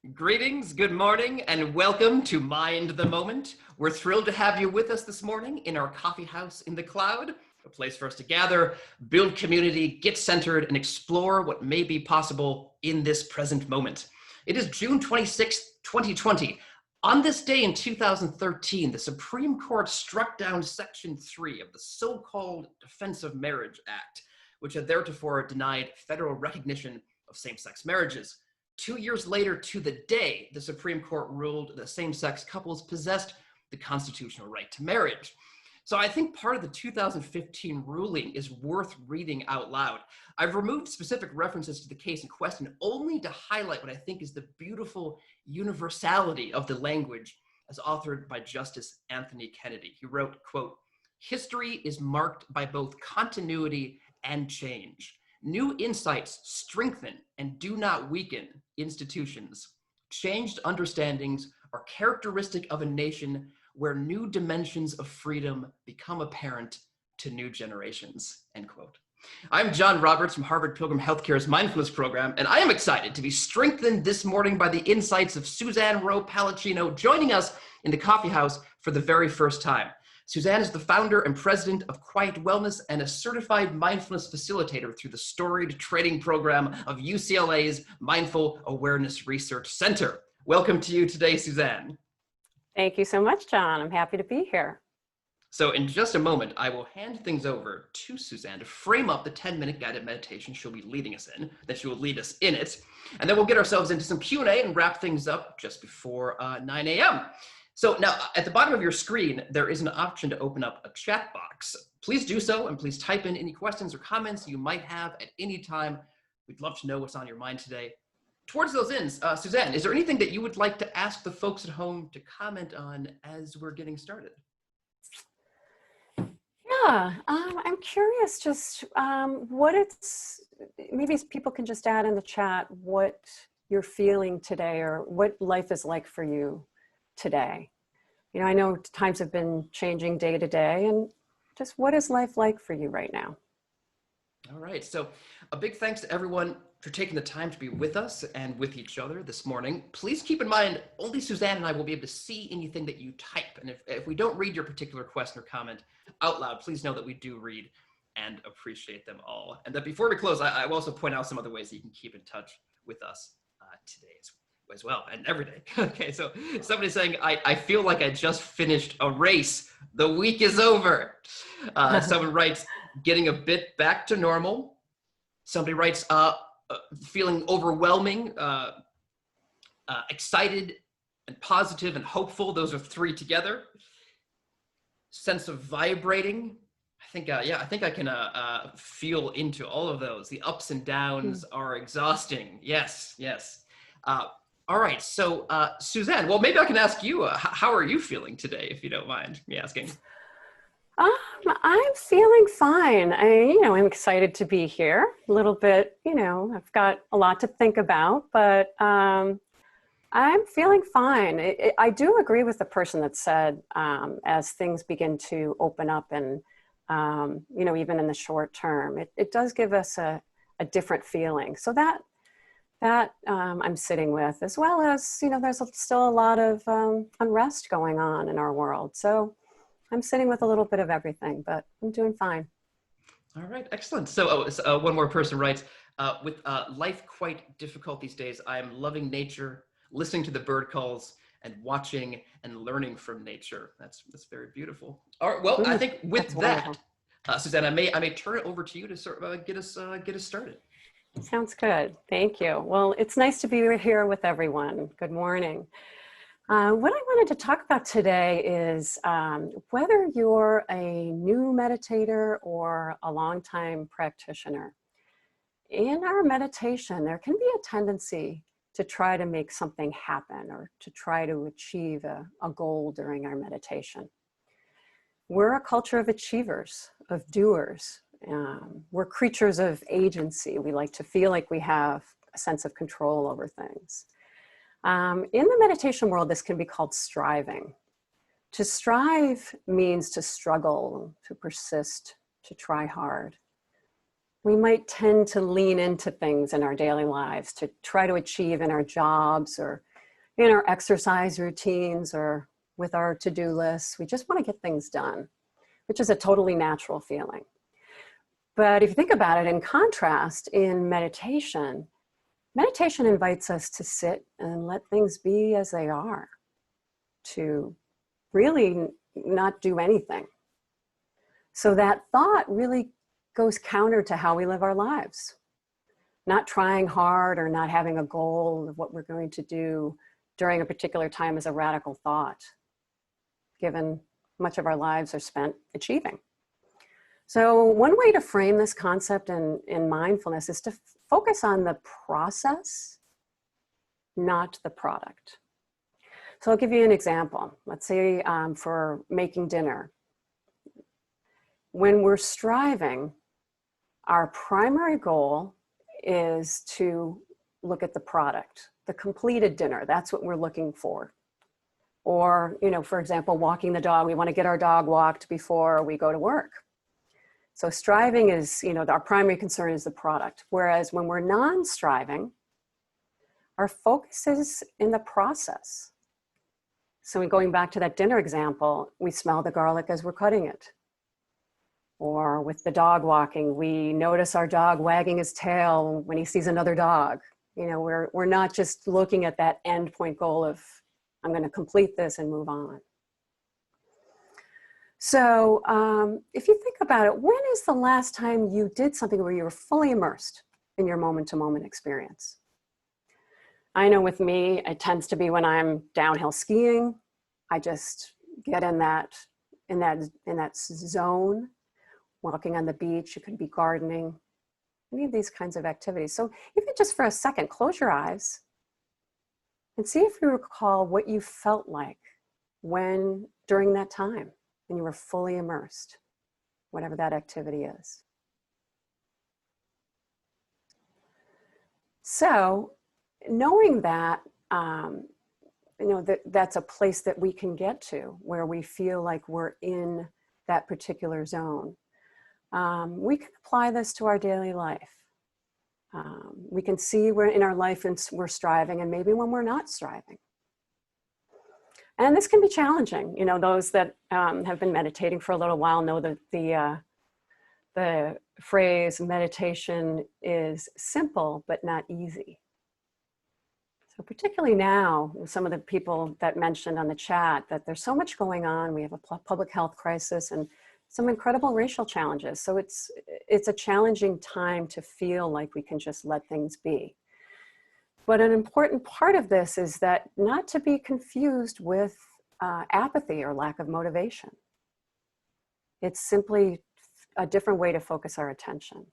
Greetings, good morning, and welcome to Mind the Moment. We're thrilled to have you with us this morning in our coffee house in the cloud, a place for us to gather, build community, get centered, and explore what may be possible in this present moment. It is June 26th, 2020. On this day in 2013, the Supreme Court struck down Section 3 of the so-called Defense of Marriage Act, which had theretofore denied federal recognition of same-sex marriages. 2 years later to the day, the Supreme Court ruled that same-sex couples possessed the constitutional right to marriage. So I think part of the 2015 ruling is worth reading out loud. I've removed specific references to the case in question only to highlight what I think is the beautiful universality of the language as authored by Justice Anthony Kennedy. He wrote, quote, "History is marked by both continuity and change. New insights strengthen and do not weaken institutions. Changed understandings are characteristic of a nation where new dimensions of freedom become apparent to new generations," end quote. I'm John Roberts from Harvard Pilgrim Health Care's mindfulness program, and I am excited to be strengthened this morning by the insights of Suzanne Rowe Palacino joining us in the coffee house for the very first time. Suzanne is the founder and president of Quiet Wellness and a certified mindfulness facilitator through the storied training program of UCLA's Mindful Awareness Research Center. Welcome to you today, Suzanne. Thank you so much, John. I'm happy to be here. So in just a moment, I will hand things over to Suzanne to frame up the 10-minute guided meditation she'll be leading us in, that she will lead us in it, and then we'll get ourselves into some Q&A and wrap things up just before 9 a.m. So now at the bottom of your screen, there is an option to open up a chat box. Please do so, and please type in any questions or comments you might have at any time. We'd love to know what's on your mind today. Towards those ends, Suzanne, is there anything that you would like to ask the folks at home to comment on as we're getting started? Yeah, I'm curious just maybe people can just add in the chat what you're feeling today or what life is like for you today. You know, I know times have been changing day to day, and just what is life like for you right now? All right, so a big thanks to everyone for taking the time to be with us and with each other this morning. Please keep in mind, only Suzanne and I will be able to see anything that you type. And if we don't read your particular question or comment out loud, please know that we do read and appreciate them all. And that before we close, I will also point out some other ways that you can keep in touch with us today as well, and every day. Okay, so somebody's saying, I feel like I just finished a race. The week is over. Someone writes, getting a bit back to normal. Somebody writes, feeling overwhelming, excited and positive and hopeful. Those are three together. Sense of vibrating. I think I can feel into all of those. The ups and downs are exhausting. Yes. All right, so Suzanne, well, maybe I can ask you, how are you feeling today, if you don't mind me asking? I'm feeling fine. I'm excited to be here. A little bit, I've got a lot to think about, but I'm feeling fine. I do agree with the person that said, as things begin to open up and, even in the short term, it does give us a different feeling. So that I'm sitting with, as well as, there's still a lot of unrest going on in our world. So I'm sitting with a little bit of everything, but I'm doing fine. All right, excellent. So one more person writes, with life quite difficult these days, I am loving nature, listening to the bird calls, and watching and learning from nature. That's very beautiful. All right, well, I think with that, Suzanne, I may turn it over to you to sort of get us started. Sounds good. Thank you. Well, it's nice to be here with everyone. Good morning. What I wanted to talk about today is whether you're a new meditator or a longtime practitioner. In our meditation, there can be a tendency to try to make something happen or to try to achieve a goal during our meditation. We're a culture of achievers, of doers. We're creatures of agency. We like to feel like we have a sense of control over things. In the meditation world, this can be called striving. To strive means to struggle, to persist, to try hard. We might tend to lean into things in our daily lives to try to achieve in our jobs or in our exercise routines or with our to-do lists. We just want to get things done, which is a totally natural feeling. But if you think about it, in contrast, in meditation, meditation invites us to sit and let things be as they are, to really not do anything. So that thought really goes counter to how we live our lives. Not trying hard or not having a goal of what we're going to do during a particular time is a radical thought, given much of our lives are spent achieving. So one way to frame this concept in mindfulness is to focus on the process, not the product. So I'll give you an example. Let's say for making dinner. When we're striving, our primary goal is to look at the product, the completed dinner. That's what we're looking for. Or, for example, walking the dog. We want to get our dog walked before we go to work. So striving is, our primary concern is the product. Whereas when we're non-striving, our focus is in the process. So going back to that dinner example, we smell the garlic as we're cutting it. Or with the dog walking, we notice our dog wagging his tail when he sees another dog. We're not just looking at that end point goal of, I'm going to complete this and move on. So if you think about it, when is the last time you did something where you were fully immersed in your moment-to-moment experience? I know with me, it tends to be when I'm downhill skiing. I just get in that zone. Walking on the beach, it could be gardening, any of these kinds of activities. So even just for a second, close your eyes and see if you recall what you felt like during that time when you were fully immersed, whatever that activity is. So knowing that, that's a place that we can get to where we feel like we're in that particular zone. We can apply this to our daily life. We can see we're in our life and we're striving, and maybe when we're not striving. And this can be challenging. Those that have been meditating for a little while know that the phrase meditation is simple but not easy. So particularly now, some of the people that mentioned on the chat that there's so much going on. We have a public health crisis and some incredible racial challenges. So it's a challenging time to feel like we can just let things be. But an important part of this is that not to be confused with apathy or lack of motivation. It's simply a different way to focus our attention.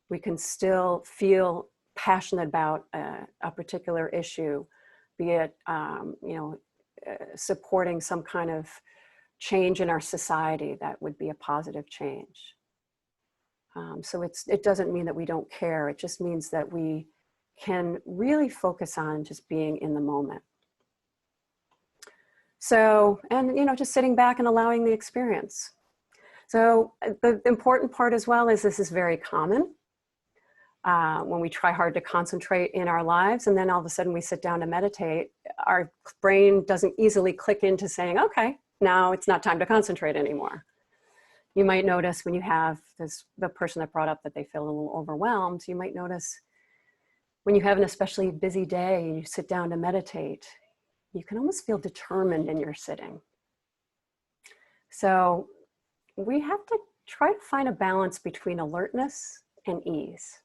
We can still feel passionate about a particular issue, be it supporting some kind of change in our society that would be a positive change. So it doesn't mean that we don't care. It just means that we can really focus on just being in the moment. So, and just sitting back and allowing the experience. So the important part as well is this is very common when we try hard to concentrate in our lives, and then all of a sudden we sit down to meditate, our brain doesn't easily click into saying, okay, now it's not time to concentrate anymore. You might notice when you have the person that brought up that they feel a little overwhelmed, you might notice when you have an especially busy day and you sit down to meditate, you can almost feel determined in your sitting. So we have to try to find a balance between alertness and ease.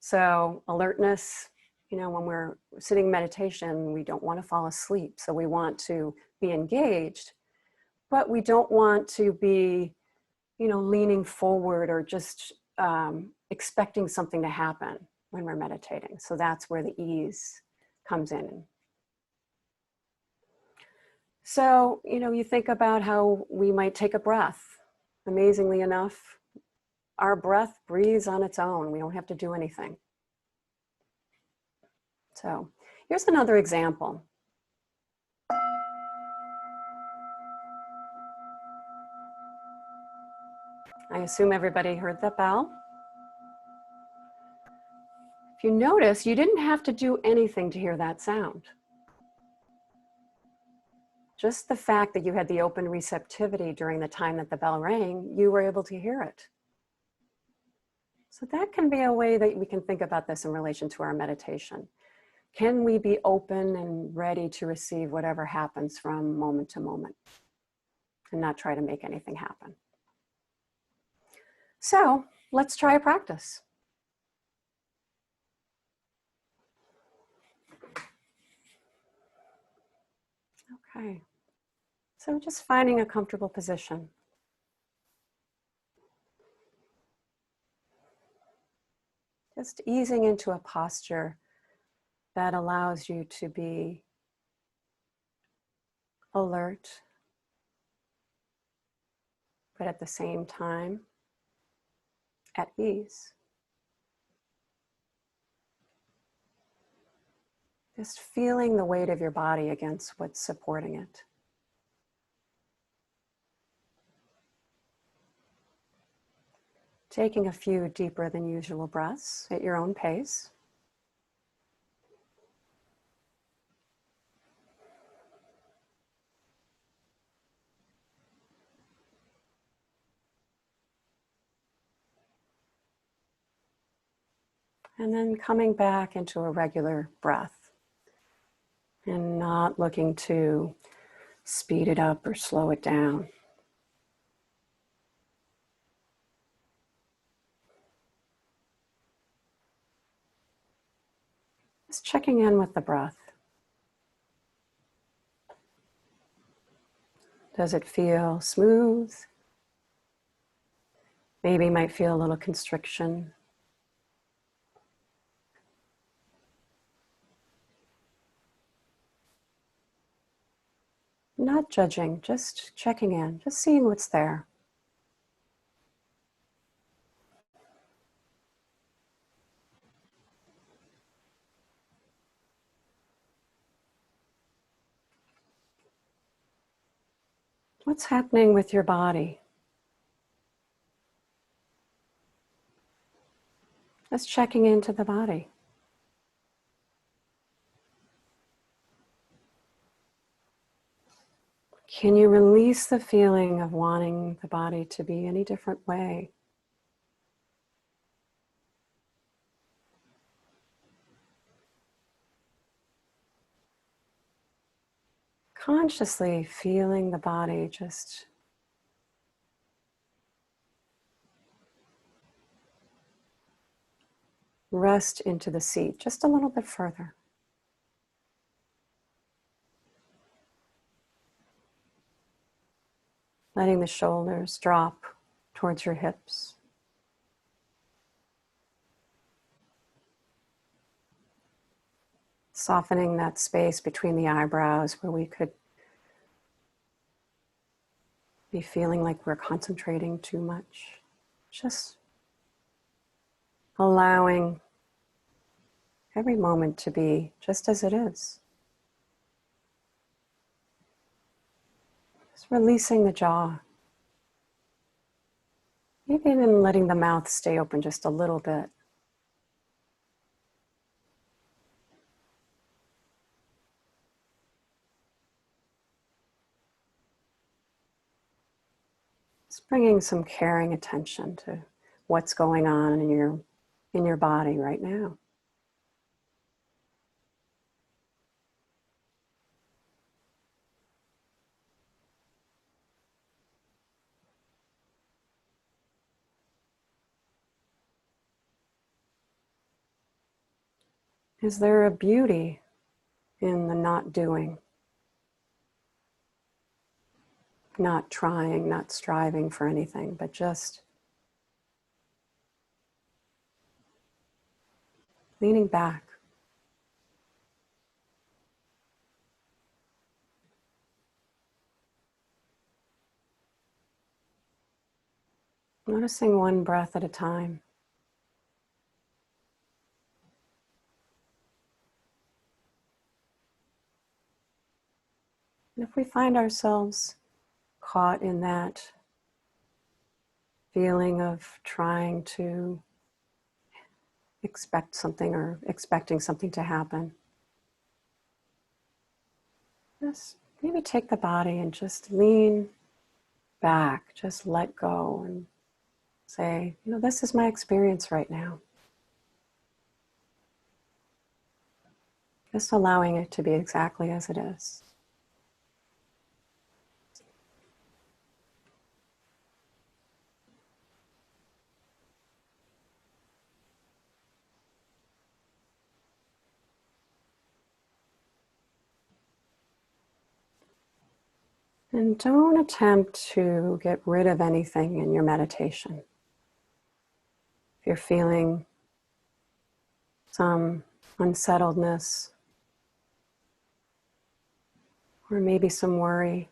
So alertness, when we're sitting meditation, we don't want to fall asleep. So we want to be engaged, but we don't want to be, leaning forward or just expecting something to happen when we're meditating. So that's where the ease comes in. So, you think about how we might take a breath. Amazingly enough, our breath breathes on its own. We don't have to do anything. So here's another example. I assume everybody heard that bell. If you notice, you didn't have to do anything to hear that sound. Just the fact that you had the open receptivity during the time that the bell rang, you were able to hear it. So that can be a way that we can think about this in relation to our meditation. Can we be open and ready to receive whatever happens from moment to moment and not try to make anything happen? So let's try a practice. Okay. So just finding a comfortable position. Just easing into a posture that allows you to be alert, but at the same time, at ease. Just feeling the weight of your body against what's supporting it. Taking a few deeper than usual breaths at your own pace. And then coming back into a regular breath and not looking to speed it up or slow it down. Just checking in with the breath. Does it feel smooth? Maybe you might feel a little constriction. Not judging, just checking in, just seeing what's there. What's happening with your body? Just checking into the body. Can you release the feeling of wanting the body to be any different way? Consciously feeling the body just rest into the seat just a little bit further. Letting the shoulders drop towards your hips. Softening that space between the eyebrows where we could be feeling like we're concentrating too much. Just allowing every moment to be just as it is. Just releasing the jaw. Maybe even letting the mouth stay open just a little bit. Just bringing some caring attention to what's going on in your body right now. Is there a beauty in the not doing? Not trying, not striving for anything, but just leaning back. Noticing one breath at a time. And if we find ourselves caught in that feeling of trying to expect something or expecting something to happen. Just maybe take the body and just lean back, just let go and say, you know, this is my experience right now. Just allowing it to be exactly as it is. And don't attempt to get rid of anything in your meditation. If you're feeling some unsettledness, or maybe some worry,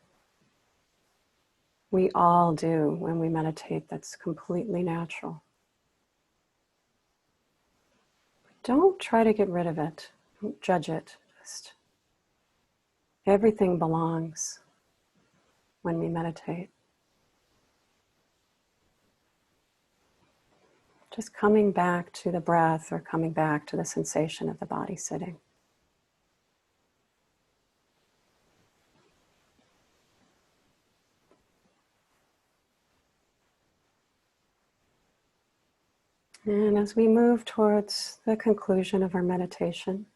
we all do when we meditate. That's completely natural. Don't try to get rid of it. Don't judge it. Just everything belongs when we meditate. Just coming back to the breath or coming back to the sensation of the body sitting. And as we move towards the conclusion of our meditation,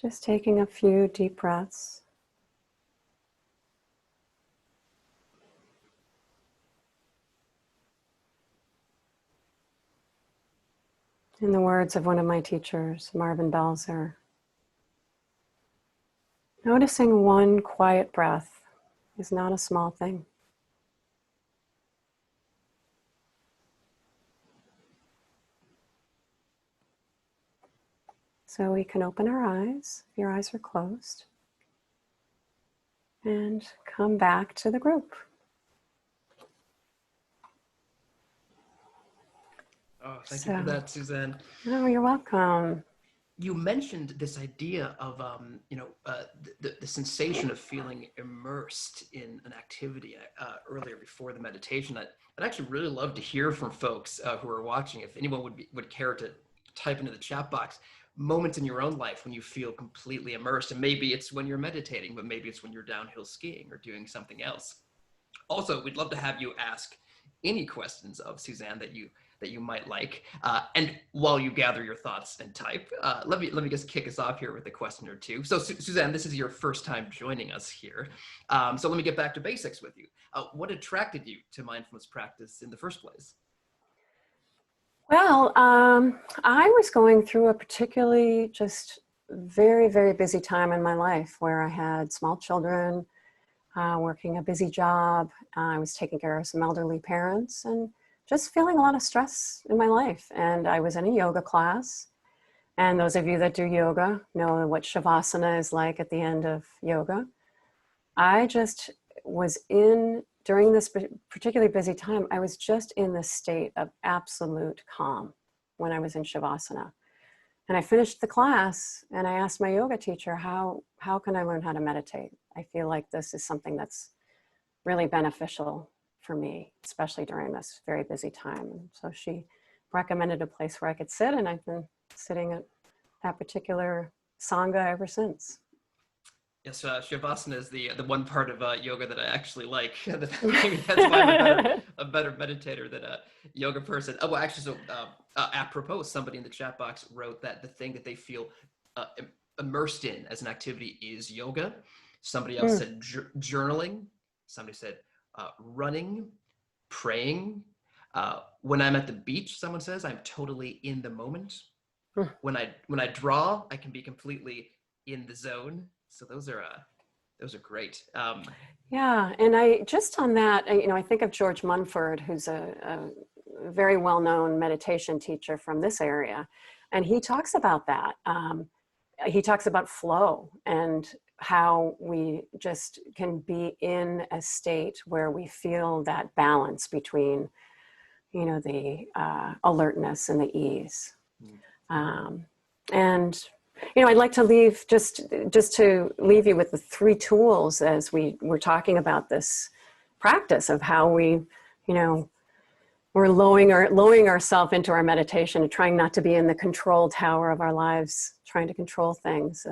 just taking a few deep breaths. In the words of one of my teachers, Marvin Belzer, noticing one quiet breath is not a small thing. So we can open our eyes, if your eyes are closed, and come back to the group. Oh, thank you for that, Suzanne. Oh, you're welcome. You mentioned this idea of, the sensation of feeling immersed in an activity earlier before the meditation. I'd actually really love to hear from folks who are watching. If anyone would care to type into the chat box moments in your own life when you feel completely immersed, and maybe it's when you're meditating, but maybe it's when you're downhill skiing or doing something else. Also, we'd love to have you ask any questions of Suzanne that you might like. And while you gather your thoughts and type, let me just kick us off here with a question or two. So Suzanne, this is your first time joining us here. So let me get back to basics with you. What attracted you to mindfulness practice in the first place? Well, I was going through a particularly just very, very busy time in my life where I had small children, working a busy job. I was taking care of some elderly parents and just feeling a lot of stress in my life. And I was in a yoga class. And those of you that do yoga know what Shavasana is like at the end of yoga. I just was during this particularly busy time, I was just in this state of absolute calm when I was in Shavasana. And I finished the class and I asked my yoga teacher, how can I learn how to meditate? I feel like this is something that's really beneficial for me, especially during this very busy time. And so she recommended a place where I could sit, and I've been sitting at that particular Sangha ever since. Yes, Shavasana is the one part of yoga that I actually like. Maybe that's why I'm a better meditator than a yoga person. Oh, well, actually, so apropos, somebody in the chat box wrote that the thing that they feel immersed in as an activity is yoga. Somebody else said journaling. Somebody said running, praying. When I'm at the beach, someone says I'm totally in the moment. When I draw, I can be completely in the zone. So those are great. Yeah, and I just on that, I think of George Munford, who's a very well-known meditation teacher from this area, and he talks about that. He talks about flow and how we just can be in a state where we feel that balance between, the alertness and the ease. And I'd like to leave just to leave you with the 3 tools as we were talking about this practice of how we, you know, we're lowering ourselves into our meditation and trying not to be in the control tower of our lives, trying to control things.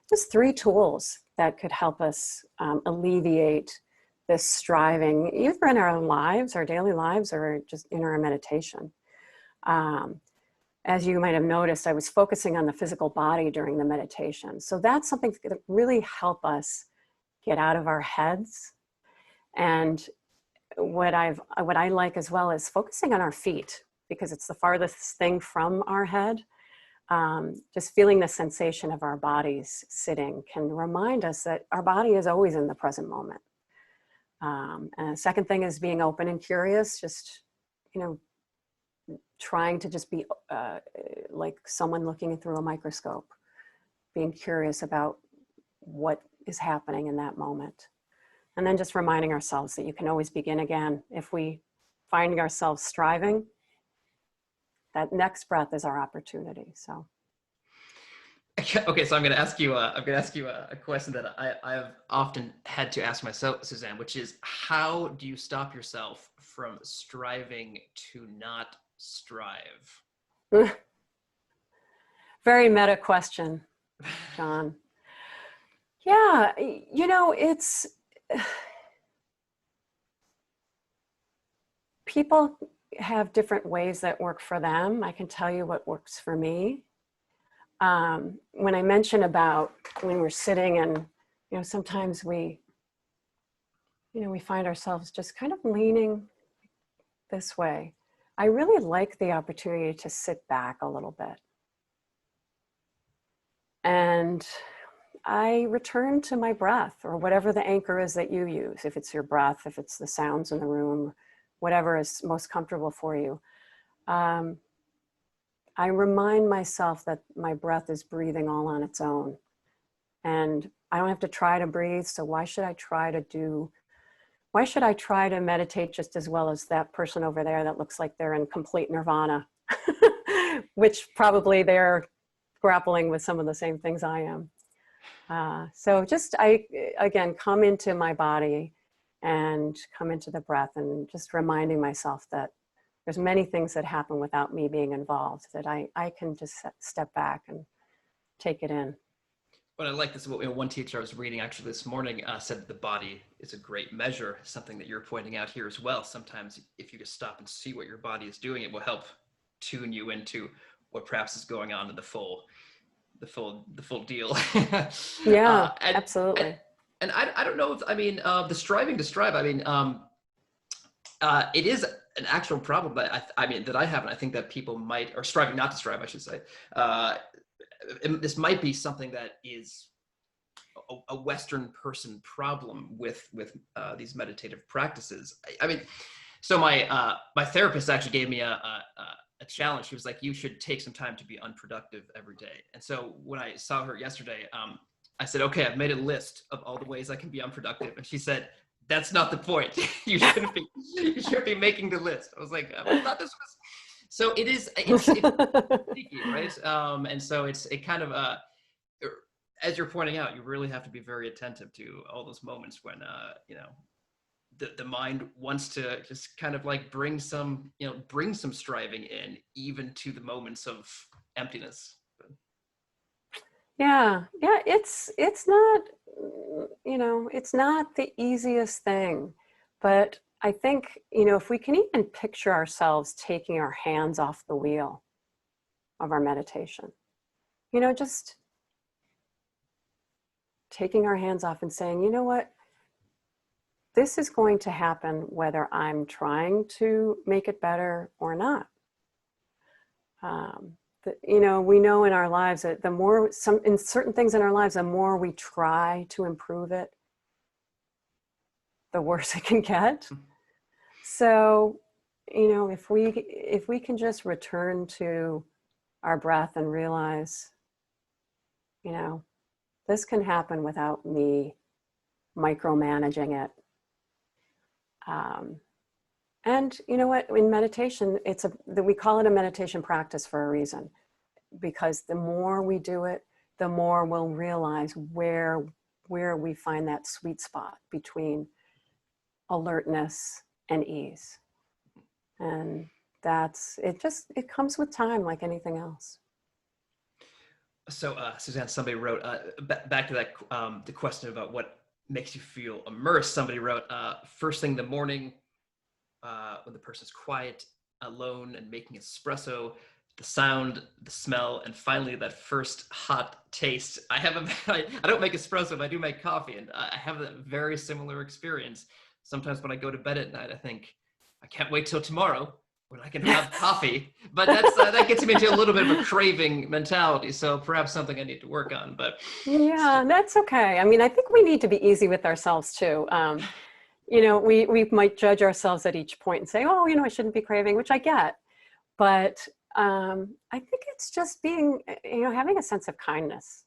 Just 3 tools that could help us alleviate this striving, either in our lives, our daily lives, or just in our meditation. As you might have noticed, I was focusing on the physical body during the meditation. So that's something that really help us get out of our heads. And what I like as well is focusing on our feet, because it's the farthest thing from our head. Just feeling the sensation of our bodies sitting can remind us that our body is always in the present moment. And the second thing is being open and curious, just, you know, trying to just be like someone looking through a microscope, being curious about what is happening in that moment. And then just reminding ourselves that you can always begin again. If we find ourselves striving, that next breath is our opportunity. So. Okay, so I'm going to ask you a question that I've often had to ask myself, Suzanne, which is, how do you stop yourself from striving to not strive? Very meta question, John. Yeah, you know, it's people have different ways that work for them. I can tell you what works for me. When I mention about when we're sitting and, you know, sometimes we find ourselves just kind of leaning this way. I really like the opportunity to sit back a little bit. And I return to my breath, or whatever the anchor is that you use. If it's your breath, if it's the sounds in the room, whatever is most comfortable for you. I remind myself that my breath is breathing all on its own. And I don't have to try to breathe, so why should I try to meditate just as well as that person over there that looks like they're in complete nirvana, which probably they're grappling with some of the same things I am. So just, again, come into my body and come into the breath, and just reminding myself that there's many things that happen without me being involved, that I can just step back and take it in. But I like this. One teacher I was reading actually this morning said that the body is a great measure, something that you're pointing out here as well. Sometimes if you just stop and see what your body is doing, it will help tune you into what perhaps is going on in the full deal. Yeah, absolutely. And I don't know if, the striving to strive, it is an actual problem that that I have, and I think that people might, or striving not to strive, I should say. This might be something that is a Western person problem with these meditative practices. So my therapist actually gave me a challenge. She was like, you should take some time to be unproductive every day. And so when I saw her yesterday, I said, okay, I've made a list of all the ways I can be unproductive. And she said, that's not the point. You shouldn't be making the list. I was like, I thought this was. So it's sneaky, right? And so it kind of, as you're pointing out, you really have to be very attentive to all those moments when, the mind wants to just kind of like bring some striving in, even to the moments of emptiness. Yeah, it's not, it's not the easiest thing, but I think, if we can even picture ourselves taking our hands off the wheel of our meditation, just taking our hands off and saying, you know what, this is going to happen whether I'm trying to make it better or not. We know in our lives that the more in certain things in our lives, the more we try to improve it, the worse it can get. So, if we can just return to our breath and realize, this can happen without me micromanaging it. And you know what, in meditation, we call it a meditation practice for a reason, because the more we do it, the more we'll realize where we find that sweet spot between alertness, and ease. And it comes with time like anything else. So, Suzanne, somebody wrote, back to that, the question about what makes you feel immersed. Somebody wrote, first thing in the morning, when the person's quiet, alone, and making espresso, the sound, the smell, and finally that first hot taste. I don't make espresso, but I do make coffee, and I have a very similar experience. Sometimes when I go to bed at night, I think, I can't wait till tomorrow when I can have coffee. But that gets me into a little bit of a craving mentality. So perhaps something I need to work on. But yeah, that's okay. I mean, I think we need to be easy with ourselves too. We might judge ourselves at each point and say, oh, I shouldn't be craving, which I get. But I think it's just being, having a sense of kindness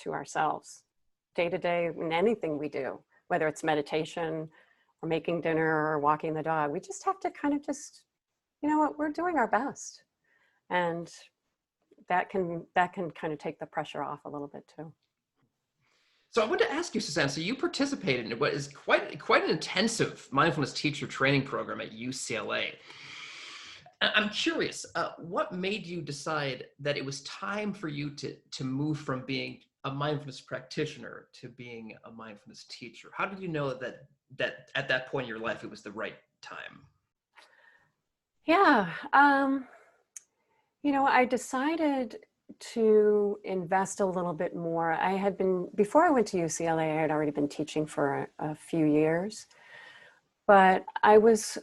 to ourselves day to day in anything we do, whether it's meditation or making dinner or walking the dog. We just have to kind of just, we're doing our best. And that can kind of take the pressure off a little bit too. So I wanted to ask you, Suzanne, so you participated in what is quite an intensive mindfulness teacher training program at UCLA. I'm curious, what made you decide that it was time for you to move from being a mindfulness practitioner to being a mindfulness teacher? How did you know that at that point in your life it was the right time? Yeah, I decided to invest a little bit more. Before I went to UCLA, I had already been teaching for a few years, but I was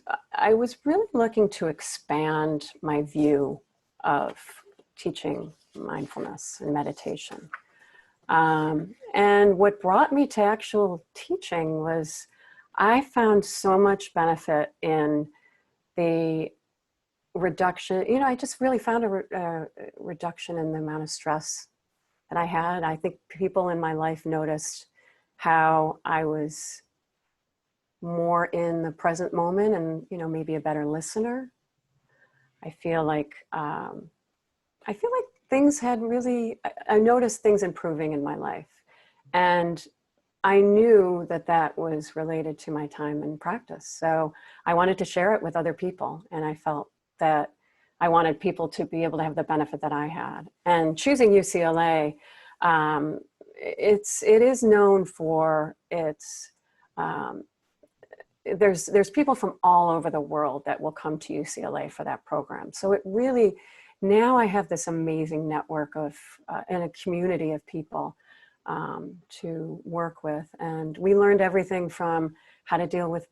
really looking to expand my view of teaching mindfulness and meditation. And what brought me to actual teaching was I found so much benefit in the reduction. I just really found a reduction in the amount of stress that I had. I think people in my life noticed how I was more in the present moment and, maybe a better listener. I feel like things had really, I noticed things improving in my life. And I knew that was related to my time in practice. So I wanted to share it with other people. And I felt that I wanted people to be able to have the benefit that I had. And choosing UCLA, it is known for its, there's people from all over the world that will come to UCLA for that program. So it really, now I have this amazing network of, and a community of people to work with. And we learned everything from how to deal with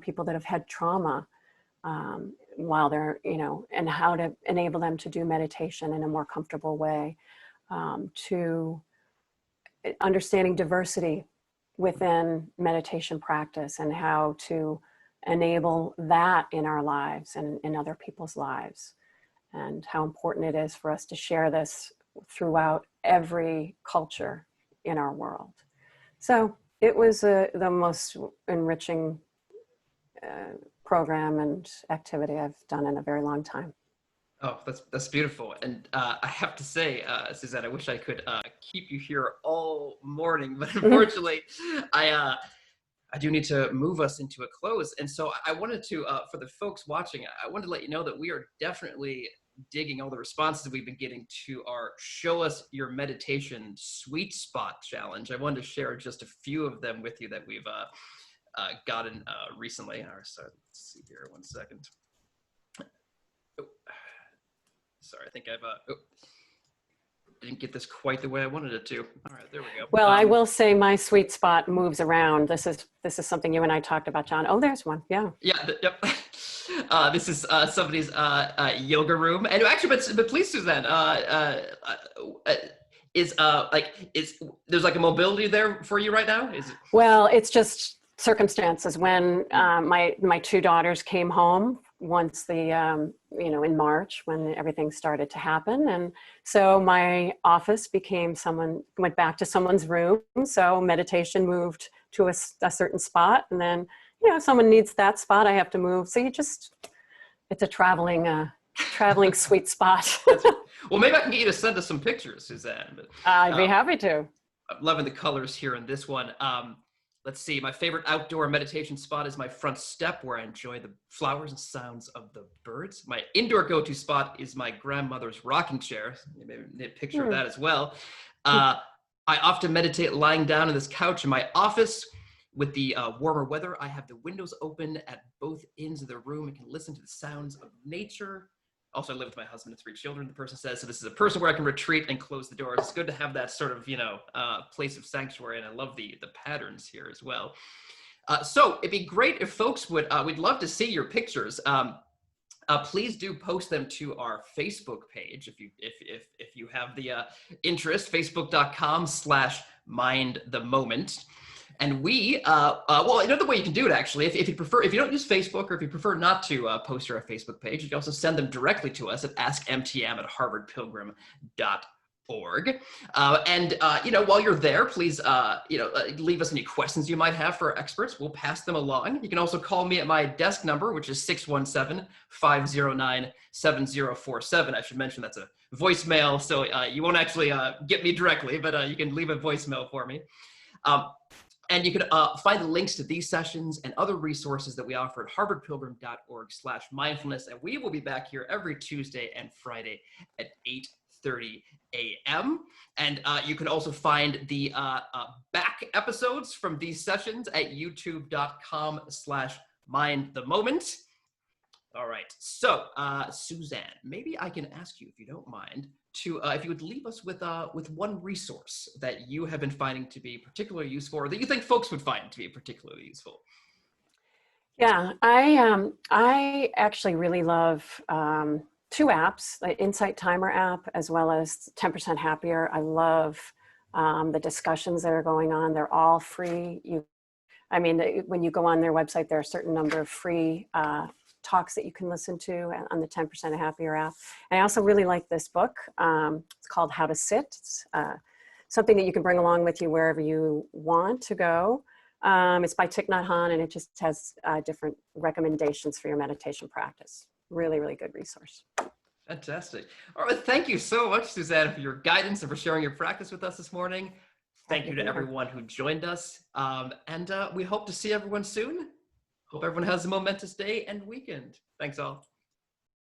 people that have had trauma while they're, and how to enable them to do meditation in a more comfortable way, to understanding diversity within meditation practice and how to enable that in our lives and in other people's lives, and how important it is for us to share this throughout every culture in our world. So it was the most enriching program and activity I've done in a very long time. Oh, that's beautiful. And I have to say, Suzanne, I wish I could keep you here all morning, but unfortunately, I do need to move us into a close. And so I wanted to, for the folks watching, I wanted to let you know that we are definitely digging all the responses we've been getting to our Show Us Your Meditation Sweet Spot Challenge. I wanted to share just a few of them with you that we've gotten recently. So let's see here, one second. Oh, sorry, I think I've didn't get this quite the way I wanted it to. All right, there we go. Well, I will say my sweet spot moves around. This is something you and I talked about, John. Oh, there's one. Yeah. Yeah. Yep. This is somebody's yoga room, and actually, but please, Suzanne, is there's like a mobility there for you right now? Is it? Well, it's just circumstances. When my two daughters came home once in March, when everything started to happen, and so my office went back to someone's room. So meditation moved to a certain spot, and then if someone needs that spot, I have to move. So it's a traveling sweet spot. Well, maybe I can get you to send us some pictures, Suzanne. But, I'd be happy to. I'm loving the colors here in this one. Let's see, my favorite outdoor meditation spot is my front step, where I enjoy the flowers and sounds of the birds. My indoor go-to spot is my grandmother's rocking chair. Maybe a picture of that as well. I often meditate lying down on this couch in my office. With the warmer weather, I have the windows open at both ends of the room and can listen to the sounds of nature. Also, I live with my husband and 3 children, the person says, so this is a person where I can retreat and close the doors. It's good to have that sort of, place of sanctuary, and I love the patterns here as well. So it'd be great if folks would, we'd love to see your pictures. Please do post them to our Facebook page if you have the interest, facebook.com/mindthemoment. And we, well, another way you can do it actually, if you prefer, if you don't use Facebook, or if you prefer not to post to our Facebook page, you can also send them directly to us at askmtm@harvardpilgrim.org. While you're there, please, leave us any questions you might have for our experts. We'll pass them along. You can also call me at my desk number, which is 617-509-7047. I should mention that's a voicemail, so you won't actually get me directly, but you can leave a voicemail for me. And you can find the links to these sessions and other resources that we offer at harvardpilgrim.org/mindfulness. And we will be back here every Tuesday and Friday at 8:30 a.m. And you can also find the back episodes from these sessions at youtube.com/mindthemoment. All right. So, Suzanne, maybe I can ask you, if you don't mind, to if you would leave us with one resource that you have been finding to be particularly useful, or that you think folks would find to be particularly useful. Yeah, I actually really love 2 apps, the Insight Timer app as well as 10% Happier. I love the discussions that are going on. They're all free. When you go on their website, there are a certain number of free talks that you can listen to on the 10% Happier app. And I also really like this book. It's called How to Sit. It's something that you can bring along with you wherever you want to go. It's by Thich Nhat Hanh, and it just has different recommendations for your meditation practice. Really, really good resource. Fantastic. All right, thank you so much, Suzanne, for your guidance and for sharing your practice with us this morning. Thank you to everyone who joined us. And we hope to see everyone soon. Hope everyone has a momentous day and weekend. Thanks all.